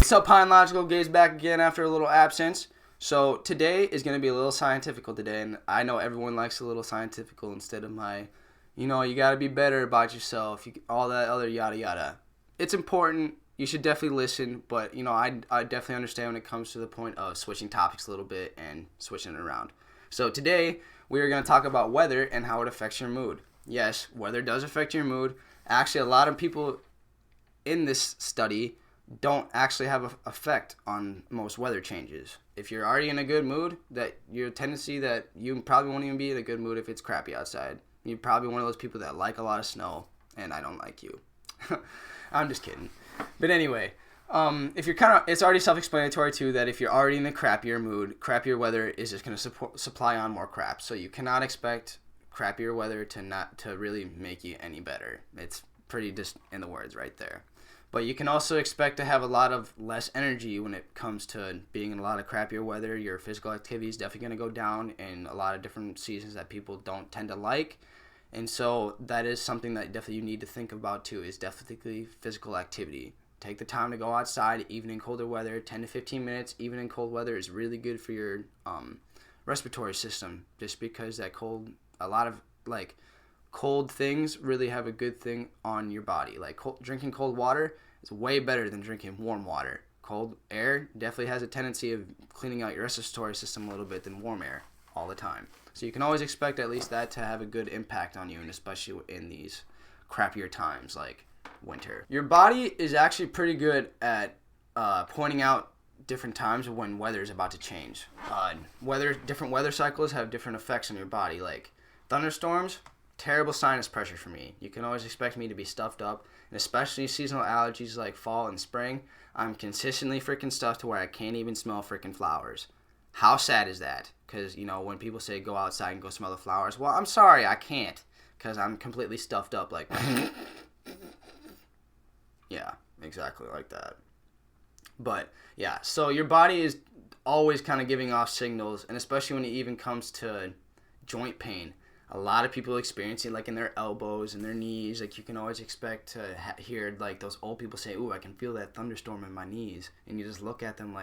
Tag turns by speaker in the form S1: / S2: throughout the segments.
S1: What's up, Pine Logical? Gaze back again after a little absence. So today is going to be a little scientifical today, and I know everyone likes a little scientifical instead of my, you got to be better about yourself, all that other yada yada. It's important. You should definitely listen, but, I definitely understand when it comes to the point of switching topics a little bit and switching it around. So today, we are going to talk about weather and how it affects your mood. Yes, weather does affect your mood. Actually, a lot of people in this study don't actually have an effect on most weather changes. If you're already in a good mood, that your tendency that you probably won't even be in a good mood if it's crappy outside. You're probably one of those people that like a lot of snow, and I don't like you. I'm just kidding. But anyway, if you're it's already self-explanatory too that if you're already in a crappier mood, crappier weather is just going to supply on more crap. So you cannot expect crappier weather to really make you any better. It's pretty just in the words right there. But you can also expect to have a lot of less energy when it comes to being in a lot of crappier weather. Your physical activity is definitely going to go down in a lot of different seasons that people don't tend to like. And so that is something that definitely you need to think about too, is definitely physical activity. Take the time to go outside, even in colder weather. 10 to 15 minutes, even in cold weather, is really good for your respiratory system. Just because a lot of cold things really have a good thing on your body. Drinking cold water is way better than drinking warm water. Cold air definitely has a tendency of cleaning out your respiratory system a little bit than warm air all the time. So you can always expect at least that to have a good impact on you, and especially in these crappier times like winter. Your body is actually pretty good at pointing out different times when weather is about to change. Different weather cycles have different effects on your body. Like thunderstorms, terrible sinus pressure for me. You can always expect me to be stuffed up, and especially seasonal allergies like fall and spring. I'm consistently freaking stuffed to where I can't even smell freaking flowers. How sad is that? Because, when people say go outside and go smell the flowers, well, I'm sorry, I can't, because I'm completely stuffed up, yeah, exactly like that. But, yeah, so your body is always kind of giving off signals, and especially when it even comes to joint pain. A lot of people experience it in their elbows and their knees. You can always expect to hear those old people say, "Ooh, I can feel that thunderstorm in my knees." And you just look at them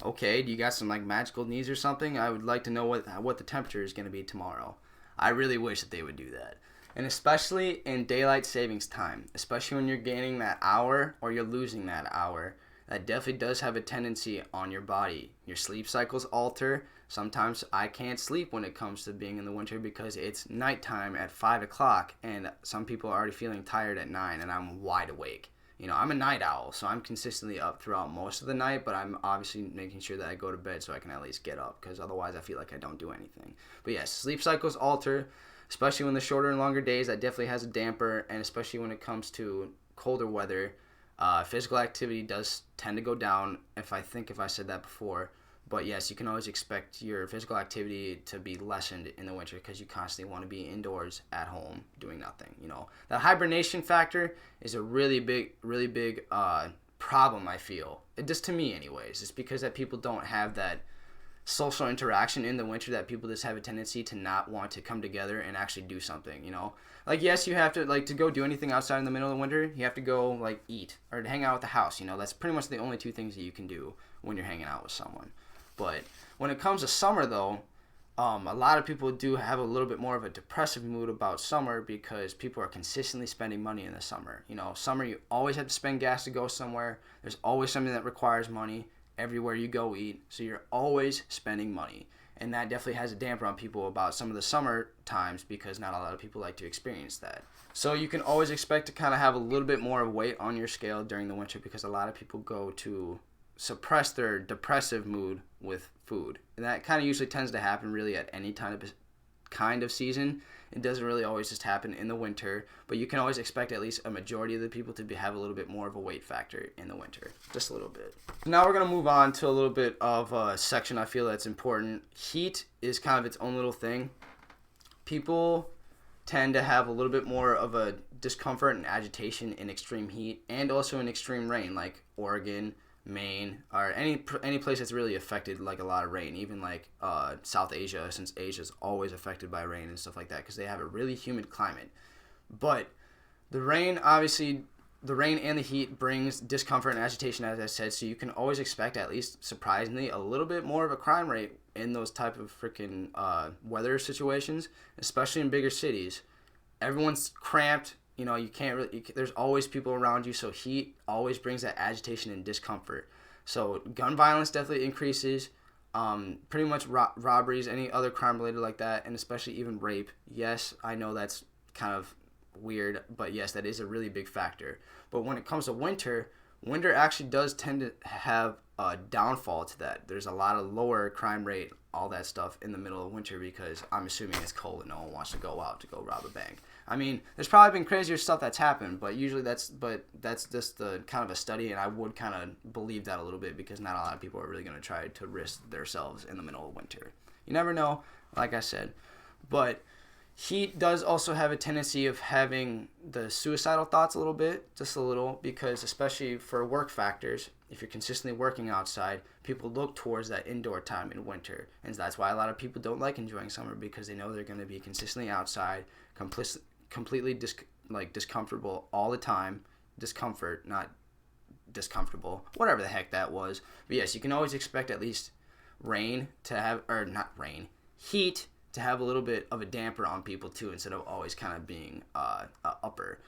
S1: okay, do you got some magical knees or something? I would like to know what the temperature is going to be tomorrow. I really wish that they would do that. And especially in daylight savings time, especially when you're gaining that hour or you're losing that hour, that definitely does have a tendency on your body. Your sleep cycles alter. Sometimes I can't sleep when it comes to being in the winter because it's nighttime at 5 o'clock, and some people are already feeling tired at 9, and I'm wide awake. I'm a night owl, so I'm consistently up throughout most of the night, but I'm obviously making sure that I go to bed so I can at least get up, because otherwise I feel like I don't do anything. But yes, sleep cycles alter, especially when the shorter and longer days. That definitely has a damper, and especially when it comes to colder weather, physical activity does tend to go down, if I said that before. But yes, you can always expect your physical activity to be lessened in the winter because you constantly want to be indoors at home doing nothing. The hibernation factor is a really big problem, I feel. Just to me anyways. It's because that people don't have that social interaction in the winter, that people just have a tendency to not want to come together and actually do something, yes, you have to to go do anything outside in the middle of the winter. You have to go eat or to hang out at the house. That's pretty much the only two things that you can do when you're hanging out with someone. But when it comes to summer, though, a lot of people do have a little bit more of a depressive mood about summer because people are consistently spending money in the summer. Summer, you always have to spend gas to go somewhere. There's always something that requires money everywhere you go eat. So you're always spending money. And that definitely has a damper on people about some of the summer times because not a lot of people like to experience that. So you can always expect to kind of have a little bit more weight on your scale during the winter because a lot of people go to suppress their depressive mood with food. And that kind of usually tends to happen really at any kind of season. It doesn't really always just happen in the winter, but you can always expect at least a majority of the people to have a little bit more of a weight factor in the winter. Just a little bit. Now we're going to move on to a little bit of a section I feel that's important. Heat is kind of its own little thing. People tend to have a little bit more of a discomfort and agitation in extreme heat and also in extreme rain, like Oregon, Maine, or any place that's really affected a lot of rain, even South Asia, since Asia's always affected by rain and stuff like that because they have a really humid climate. But the rain obviously the rain and the heat brings discomfort and agitation, as I said, so you can always expect, at least surprisingly, a little bit more of a crime rate in those type of freaking weather situations, especially in bigger cities. Everyone's cramped. You can't really. There's always people around you, so heat always brings that agitation and discomfort. So gun violence definitely increases. Pretty much robberies, any other crime related like that, and especially even rape. Yes, I know that's kind of weird, but yes, that is a really big factor. But when it comes to winter actually does tend to have a downfall to that. There's a lot of lower crime rate, all that stuff in the middle of winter because I'm assuming it's cold and no one wants to go out to go rob a bank. I mean, there's probably been crazier stuff that's happened, but usually that's just the kind of a study, and I would kind of believe that a little bit because not a lot of people are really going to try to risk themselves in the middle of winter. You never know, like I said. But heat does also have a tendency of having the suicidal thoughts a little bit, just a little, because especially for work factors, if you're consistently working outside, people look towards that indoor time in winter. And that's why a lot of people don't like enjoying summer because they know they're going to be consistently outside, completely discomfortable all the time. Discomfort, not discomfortable. Whatever the heck that was. But yes, you can always expect at least heat to have a little bit of a damper on people too, instead of always kind of being upper.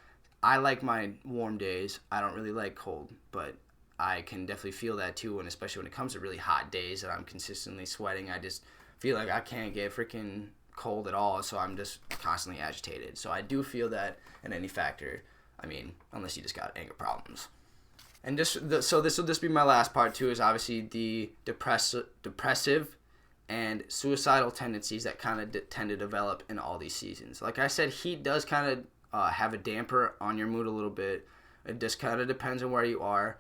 S1: I like my warm days. I don't really like cold, but I can definitely feel that too, and especially when it comes to really hot days that I'm consistently sweating, I just feel like I can't get freaking cold at all, so I'm just constantly agitated. So I do feel that in any factor. I mean, unless you just got anger problems. And so this will just be my last part too, is obviously the depressive and suicidal tendencies that kind of tend to develop in all these seasons. Like I said, heat does kind of have a damper on your mood a little bit. It just kind of depends on where you are.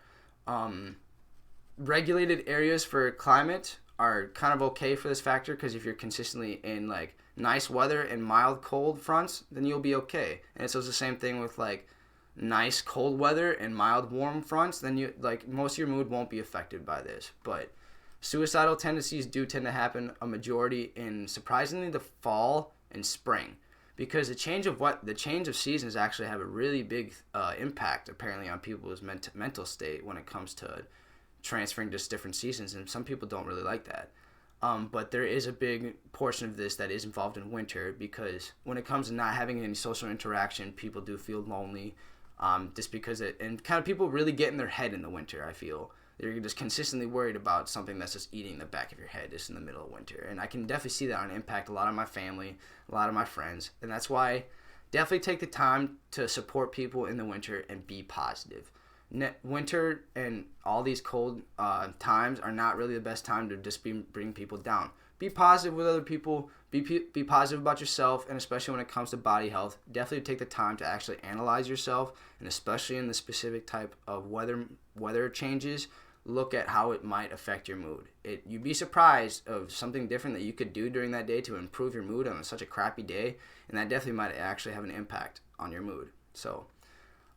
S1: Regulated areas for climate are kind of okay for this factor because if you're consistently in like nice weather and mild cold fronts, then you'll be okay. And so it's the same thing with like nice cold weather and mild warm fronts, then you like most of your mood won't be affected by this. But suicidal tendencies do tend to happen a majority in surprisingly the fall and spring, because the change of seasons actually have a really big impact apparently on people's mental state when it comes to transferring to different seasons, and some people don't really like that. But there is a big portion of this that is involved in winter because when it comes to not having any social interaction, people do feel lonely, just because and kind of people really get in their head in the winter. I feel you're just consistently worried about something that's just eating the back of your head just in the middle of winter. And I can definitely see that on impact a lot of my family, a lot of my friends. And that's why definitely take the time to support people in the winter and be positive. Winter and all these cold times are not really the best time to just bring people down. Be positive with other people. Be positive about yourself, and especially when it comes to body health, definitely take the time to actually analyze yourself, and especially in the specific type of weather changes, look at how it might affect your mood. You'd be surprised of something different that you could do during that day to improve your mood on such a crappy day, and that definitely might actually have an impact on your mood. So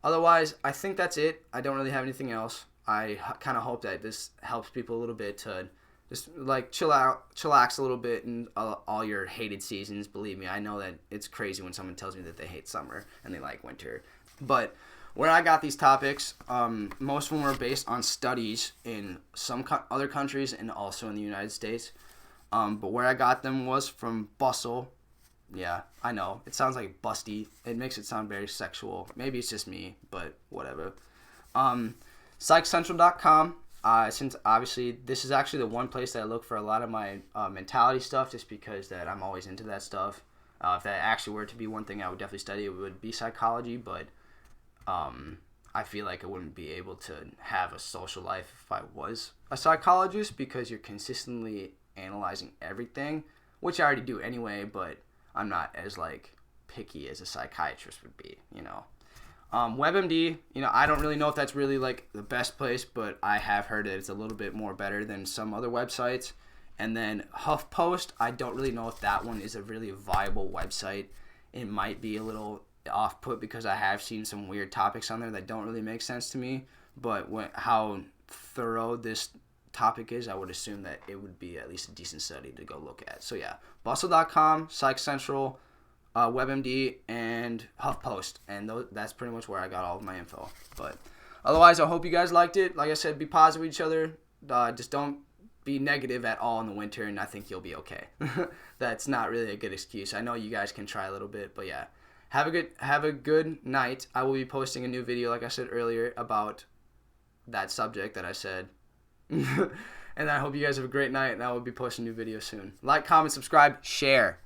S1: otherwise, I think that's it. I don't really have anything else. I kind of hope that this helps people a little bit to just like chillax a little bit in all your hated seasons. Believe me, I know that it's crazy when someone tells me that they hate summer and they like winter. But where I got these topics, most of them were based on studies in some other countries and also in the United States. But where I got them was from Bustle. Yeah, I know. It sounds like busty. It makes it sound very sexual. Maybe it's just me, but whatever. PsychCentral.com. Since obviously this is actually the one place that I look for a lot of my mentality stuff, just because that I'm always into that stuff. If that actually were to be one thing I would definitely study, it would be psychology, but I feel like I wouldn't be able to have a social life if I was a psychologist, because you're consistently analyzing everything, which I already do anyway, but I'm not as like picky as a psychiatrist would be, you know. WebMD, I don't really know if that's really like the best place, but I have heard that it's a little bit more better than some other websites. And then HuffPost, I don't really know if that one is a really viable website. It might be a little off-put because I have seen some weird topics on there that don't really make sense to me. But how thorough this topic is, I would assume that it would be at least a decent study to go look at. So yeah, Bustle.com, Psych Central, WebMD, and HuffPost, and that's pretty much where I got all of my info. But otherwise, I hope you guys liked it. Like I said, be positive with each other. Just don't be negative at all in the winter, and I think you'll be okay. That's not really a good excuse. I know you guys can try a little bit, but yeah. Have a good night. I will be posting a new video, like I said earlier, about that subject that I said. And I hope you guys have a great night, and I will be posting a new video soon. Like, comment, subscribe, share.